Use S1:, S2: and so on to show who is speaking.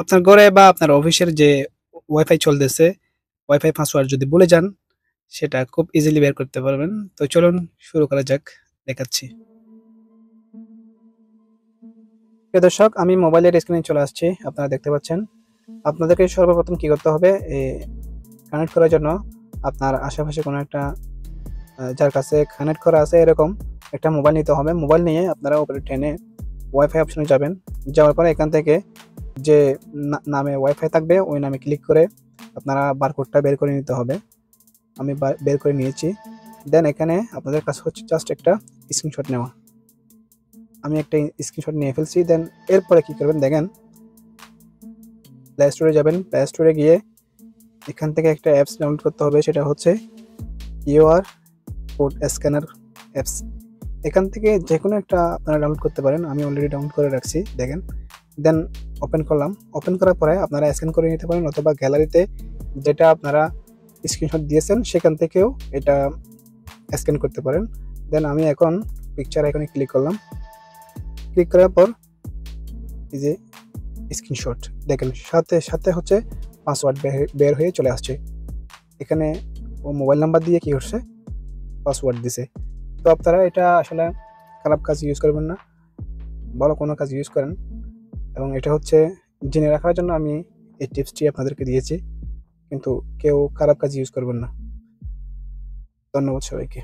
S1: আপনার ঘরে বা আপনার অফিসের যে ওয়াইফাই চলতেছে, ওয়াইফাই পাসওয়ার্ড যদি ভুলে যান, সেটা খুব ইজিলি বের করতে পারবেন। তো চলুন শুরু করা যাক, দেখাচ্ছি। প্রিয় দর্শক, আমি মোবাইলের স্ক্রিনে চলে আসছি, আপনারা দেখতে পাচ্ছেন। আপনাদেরকে সর্বপ্রথম কি করতে হবে, কানেক্ট করার জন্য আপনার আশেপাশে কোনো একটা যার কাছে কানেক্ট করা আছে এরকম একটা মোবাইল নিতে হবে। মোবাইল নিয়ে আপনারা উপরে টেনে ওয়াইফাই অপশনে যাবেন। যাওয়ার পরে এখান থেকে যে নামে ওয়াইফাই থাকবে ওই নামে ক্লিক করে আপনারা বারকোডটা বের করে নিতে হবে। আমি বের করে নিয়েছি। দেন এখানে আপনাদের কাছে হচ্ছে জাস্ট একটা স্ক্রিনশট নেওয়া। আমি একটা স্ক্রিনশট নিয়ে ফেলছি। দেন এরপরে কি করবেন দেখেন, প্লে স্টোরে যাবেন। প্লে স্টোরে গিয়ে এখান থেকে একটা অ্যাপস ডাউনলোড করতে হবে, সেটা হচ্ছে কিউআর কোড স্ক্যানার অ্যাপস। এখান থেকে যে কোনো একটা আপনারা ডাউনলোড করতে পারেন, আমি অলরেডি ডাউনলোড করে রাখছি দেখেন। দেন ওপেন করলাম। ওপেন করার পরে আপনারা স্ক্যান করে নিতে পারেন, অথবা গ্যালারিতে যেটা আপনারা স্ক্রিনশট দিয়েছেন সেখান থেকেও এটা স্ক্যান করতে পারেন। দেন আমি এখন পিকচার আইকনে ক্লিক করলাম। ক্লিক করার পর এই যে স্ক্রিনশট দেখেন, সাথে সাথে হচ্ছে পাসওয়ার্ড বের হয়ে চলে আসছে। এখানে ও মোবাইল নাম্বার দিয়ে কি করছে, পাসওয়ার্ড দিছে। তো আপনারা এটা আসলে খারাপ কাজ ইউজ করবেন না, ভালো কোনো কাজ ইউজ করেন। এবং এটা হচ্ছে জেনে রাখার জন্য আমি এই টিপসটি আপনাদেরকে দিয়েছি, কিন্তু কেউ খারাপ কাজ ইউজ করবেন না। ধন্যবাদ সবাইকে।